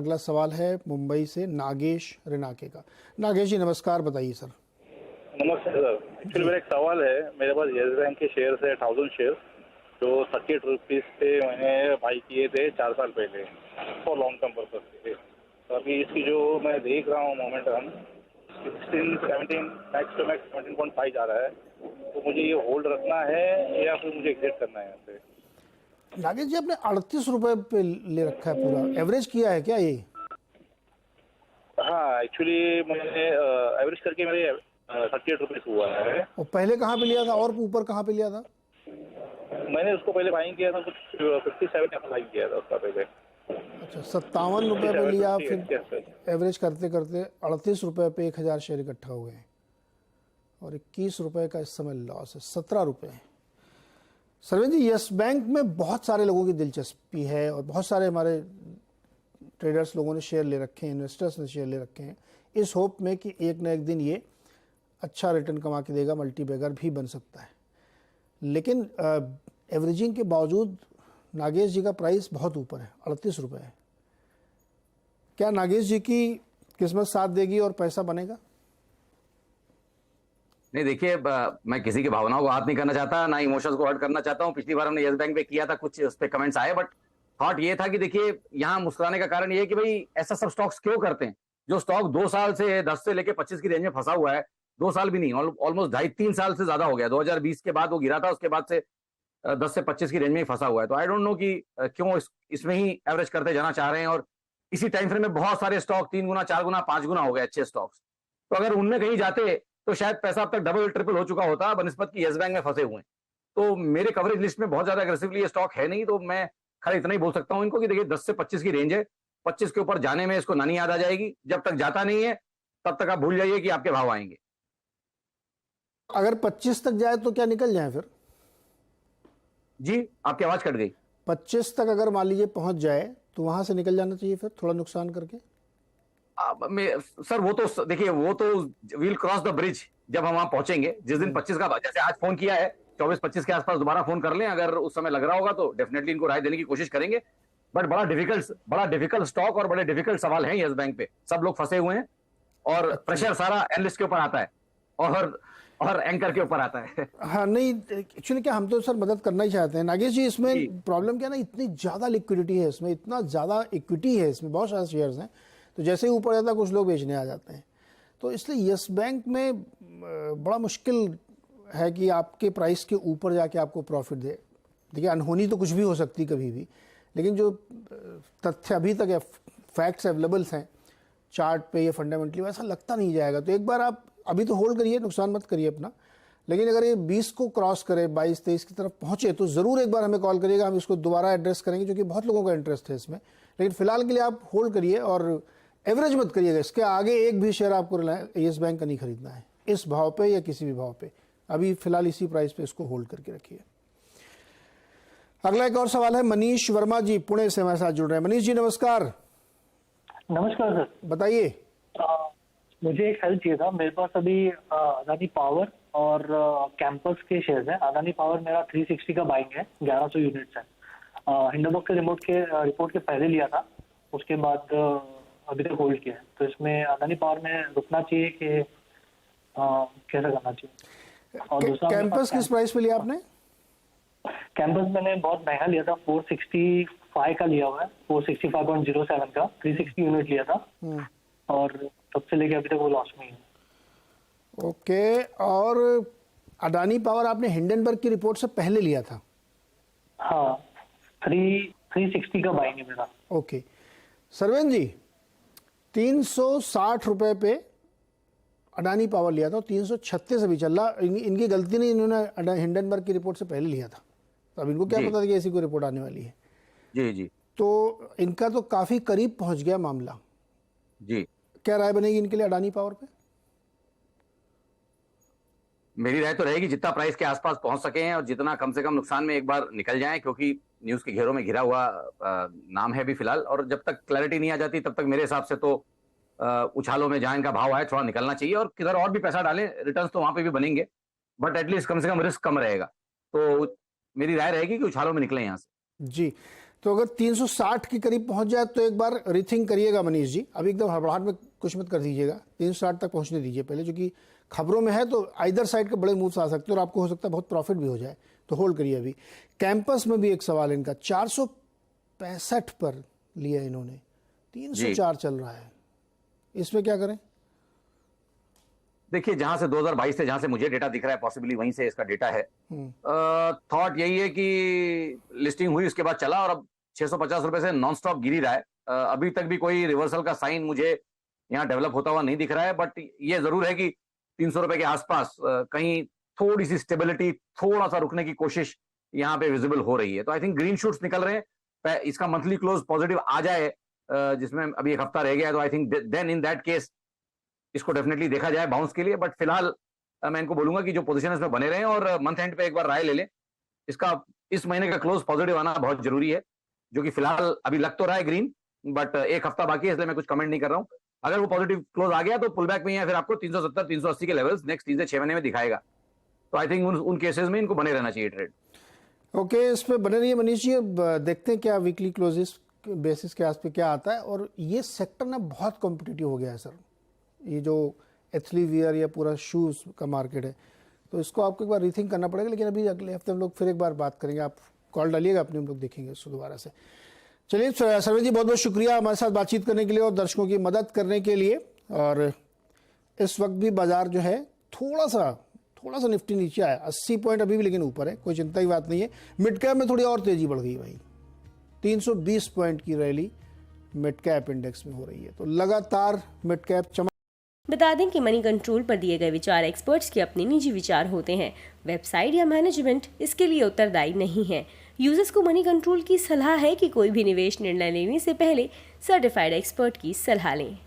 अगला सवाल है मुंबई से नागेश रिनाके का। नागेश जी नमस्कार, बताइए सर। नमस्ते सर। एक्चुअली मेरा एक सवाल है। मेरे पास येस बैंक के शेयर्स है 1000 शेयर, जो 38 रुपीज़ पे मैंने बाई किए थे 4 साल पहले फॉर लॉन्ग टर्म पर्पज के। तो अभी इसकी जो मैं देख रहा हूँ मोमेंटम 16 17 मैक्स टू मैक्स 17.5 जा रहा है। तो मुझे ये होल्ड रखना है या फिर मुझे एग्जिट करना है यहाँ से? नागेश जी आपने 38 रुपए पे ले रखा है, पूरा एवरेज किया है क्या ये? हाँ, एक्चुअली मैंने एवरेज करके मेरे 38 रुपीज़ हुआ है। और पहले कहाँ पे लिया था और ऊपर कहाँ पे लिया था? मैंने उसको पहले बाइंग किया था, कुछ 57 में बाइंग किया था उसका पहले। अच्छा, 57 रुपए पे लिया, फिर 57 एवरेज करते करते 38 रुपए पे 1000 शेयर इकट्ठा हो गए और 21 रुपए का इस समय लॉस है, 17 रुपए। सरवीन जी, यस बैंक में बहुत सारे लोगों की दिलचस्पी है और बहुत सारे हमारे ट्रेडर्स लोगों ने शेयर ले रखे हैं, इन्वेस्टर्स ने शेयर ले रखे हैं, इस होप में कि एक न एक दिन ये अच्छा रिटर्न कमा के देगा, मल्टी बैगर भी बन सकता है। लेकिन एवरेजिंग के बावजूद नागेश जी का प्राइस बहुत ऊपर है, 38 रुपए है। क्या नागेश जी की किस्मत साथ देगी और पैसा बनेगा? नहीं, देखिए, मैं किसी की भावनाओं को हाथ नहीं करना चाहता, ना इमोशंस को हर्ट करना चाहता हूँ। पिछली बार हमने यस बैंक पे किया था, कुछ उस पर कमेंट्स आए, बट थॉट ये था कि देखिए, यहाँ मुस्कुराने का कारण ये है कि भाई ऐसा सब स्टॉक्स क्यों करते हैं जो स्टॉक 2 साल से 10 से लेके 25 की रेंज में फंसा हुआ है। 2 साल भी नहीं, ऑलमोस्ट 2.5-3 साल से ज्यादा हो गया। 2020 के बाद वो गिरा था, उसके बाद से 10 से 25 की रेंज में ही फंसा हुआ है। तो आई डोंट नो कि क्यों इसमें ही एवरेज करते जाना चाह रहे हैं। और इसी टाइम फ्रेम में बहुत सारे स्टॉक 3 गुना, 4 गुना, 5 गुना हो गए अच्छे स्टॉक्स। तो अगर उनमें कहीं जाते तो शायद पैसा अब तक डबल ट्रिपल हो चुका होता, बनस्पत की यस बैंक में फंसे हुए हैं। तो मेरे कवरेज लिस्ट में बहुत ज्यादा अग्रेसिवली ये स्टॉक है नहीं, तो मैं खाली इतना ही बोल सकता हूं इनको कि देखिए 10 से 25 की रेंज है, 25 के ऊपर जाने में इसको नानी याद आ जाएगी। जब तक जाता नहीं है तब तक आप भूल जाइए कि आपके भाव आएंगे। अगर 25 तक जाए तो क्या निकल जाए फिर? जी, आपकी आवाज कट गई। 25 तक अगर मान लीजिए पहुंच जाए तो वहां से निकल जाना चाहिए फिर, थोड़ा नुकसान करके। सर वो तो देखिए, वो तो वील क्रॉस द ब्रिज जब हम वहां पहुंचेंगे। जिस दिन 25 का, जैसे आज फोन किया है 24-25 के आसपास दोबारा फोन कर लें, अगर उस समय लग रहा होगा तो डेफिनेटली इनको राय देने की कोशिश करेंगे। बट बड़ा डिफिकल्ट स्टॉक और बड़े डिफिकल्ट सवाल हैं यस बैंक पे। सब लोग फंसे हुए हैं और प्रेशर सारा एनालिस्ट के ऊपर आता है और एंकर के ऊपर आता है। हाँ, नहीं एक्चुअली क्या, हम तो सर मदद करना ही चाहते हैं। नागेश जी, इसमें प्रॉब्लम क्या है ना, इतनी ज्यादा लिक्विडिटी है इसमें, इतना ज्यादा इक्विटी है इसमें, बहुत सारे शेयर्स हैं, तो जैसे ही ऊपर जाता है कुछ लोग बेचने आ जाते हैं। तो इसलिए यस बैंक में बड़ा मुश्किल है कि आपके प्राइस के ऊपर जाके आपको प्रॉफिट दे। देखिए, अनहोनी तो कुछ भी हो सकती कभी भी, लेकिन जो तथ्य अभी तक है, फैक्ट्स अवेलेबल्स हैं चार्ट पे, ये फंडामेंटली वैसा लगता नहीं जाएगा। तो एक बार आप अभी तो होल्ड करिए, नुकसान मत करिए अपना, लेकिन अगर ये 20 को क्रॉस करे, 22-23 की तरफ पहुंचे तो ज़रूर एक बार हमें कॉल करिएगा, हम इसको दोबारा एड्रेस करेंगे, क्योंकि बहुत लोगों का इंटरेस्ट है इसमें। लेकिन फिलहाल के लिए आप होल्ड करिए और एवरेज मत करिएगा। इसके आगे एक भी शेयर आपको येस बैंक का नहीं खरीदना है, इस भाव पे या किसी भी भाव पे। अभी फिलहाल इसी प्राइस पे इसको होल्ड करके रखिए। अगला एक और सवाल है, मनीष वर्मा जी पुणे से हमारे साथ जुड़ रहे हैं। मनीष जी नमस्कार। नमस्कार सर। बताइए। मुझे एक हेल्प चाहिए था। मेरे पास अभी अदानी पावर और कैंपस के शेयर्स हैं। अदानी पावर मेरा 360 का बाइंग है, 1100 यूनिट्स है। हिंडनबर्ग के रिपोर्ट के पहले लिया था, उसके बाद अभी तक होल्ड किया है। तो इसमें अदानी पावर में रुकना चाहिए कि कैसा करना चाहिए? और दूसरा, कैंपस किस प्राइस पे लिया आपने? कैंपस मैंने बहुत महंगा लिया था, 465 का लिया हुआ है, 465.07 का 360 यूनिट लिया था, और तब से लेके अभी तक वो लॉस में ही है। ओके, और अडानी पावर आपने हिंडनबर्ग की रिपोर्ट से पहले लिया था? हाँ, 360 का बाइंग है मेरा। ओके सरवेन जी, 360 रुपए पे अडानी पावर लिया था, 336 अभी चल रहा। इनकी गलती नहीं, इन्होंने हिंडनबर्ग की रिपोर्ट से पहले लिया था, तो अब इनको क्या पता था कि ऐसी कोई रिपोर्ट आने वाली है। जी जी। तो इनका तो काफी करीब पहुंच गया मामला जी। क्या राय बनेगी इनके लिए अडानी पावर पे? मेरी राय तो रहेगी जितना प्राइस के आसपास पहुंच सके हैं और जितना कम से कम नुकसान में एक बार निकल जाएं, क्योंकि न्यूज के घेरों में घिरा हुआ नाम है भी फिलहाल। और जब तक क्लैरिटी नहीं आ जाती तब तक मेरे हिसाब से तो उछालों में जहां इनका भाव आए थोड़ा निकलना चाहिए, और किधर और भी पैसा डालें, रिटर्न्स तो वहां पे भी बनेंगे, बट एटलीस्ट कम से कम रिस्क कम रहेगा। तो मेरी राय रहेगी कि उछालों में निकले यहाँ से। जी, तो अगर 360 के करीब पहुंच जाए तो एक बार रिथिंक करिएगा मनीष जी, अभी एकदम हड़बड़ाहट में कुछ मत कर दीजिएगा, 360 तक पहुंचने दीजिए पहले, क्योंकि खबरों में है तो आइदर साइड के बड़े मूव्स आ सकते हैं और आपको हो सकता है बहुत प्रॉफिट भी हो जाए, तो होल्ड करिए अभी। कैंपस में भी एक सवाल है इनका, 465 पर लिया इन्होंने, 304 चल रहा है, इसमें क्या करें? देखिए जहां से 2022 से जहां से मुझे डेटा दिख रहा है पॉसिबली वहीं से इसका डेटा है। थॉट यही है कि लिस्टिंग हुई उसके बाद चला और अब 650 रुपए से नॉन स्टॉप गिर ही रहा है। अभी तक भी कोई रिवर्सल का साइन मुझे यहाँ डेवलप होता हुआ नहीं दिख रहा है, बट ये जरूर है कि 300 रुपए के आसपास कहीं थोड़ी सी स्टेबिलिटी, थोड़ा सा रुकने की कोशिश यहाँ पे विजिबल हो रही है। तो आई थिंक ग्रीन शूट्स निकल रहे हैं, इसका मंथली क्लोज पॉजिटिव आ जाए जिसमें अभी एक हफ्ता रह गया है, तो I think then in that case इसको डेफिनेटली देखा जाए बाउंस के लिए। बट फिलहाल मैं इनको बोलूंगा कि जो पोजीशन इसमें बने रहें और मंथ एंड पे एक बार राय ले लें। इसका इस महीने का क्लोज पॉजिटिव आना बहुत जरूरी है, जो कि फिलहाल अभी लग तो रहा है ग्रीन, बट एक हफ्ता बाकी है इसलिए मैं कुछ कमेंट नहीं कर रहा हूं। अगर वो पॉजिटिव क्लोज आ गया तो पुल बैक में है, फिर आपको 370 380 के लेवल्स नेक्स्ट 3 से 6 महीने में दिखाएगा। तो आई थिंक उन केसेस में इनको बने रहना चाहिए ट्रेड। ओके, इस पे बने रहिए मनीष जी। अब देखते हैं क्या वीकली क्लोजेस बेसिस के आस पे क्या आता है। और ये सेक्टर ना बहुत कॉम्पिटिटिव हो गया है सर, ये जो एथली वियर या पूरा शूज़ का मार्केट है, तो इसको आपको एक बार रीथिंक करना पड़ेगा। लेकिन अभी अगले हफ्ते हम लोग फिर एक बार बात करेंगे, आप कॉल डालिएगा अपने, हम लोग देखेंगे उसको दोबारा से। चलिए सर्वे जी, बहुत बहुत शुक्रिया हमारे साथ बातचीत करने के लिए और दर्शकों की मदद करने के लिए। और इस वक्त भी बाजार जो है थोड़ा सा निफ्टी नीचे आया, 80 पॉइंट अभी भी लेकिन ऊपर है, कोई चिंता की बात नहीं है। मिड कैप में थोड़ी और तेजी बढ़ गई भाई, 320 पॉइंट की रैली मिड कैप इंडेक्स में हो रही है, तो लगातार मिड कैप चमक। बता दें कि मनी कंट्रोल पर दिए गए विचार एक्सपर्ट्स के अपने निजी विचार होते हैं। वेबसाइट या मैनेजमेंट इसके लिए उत्तरदायी नहीं है। यूजर्स को मनी कंट्रोल की सलाह है कि कोई भी निवेश निर्णय लेने से पहले सर्टिफाइड एक्सपर्ट की सलाह लें।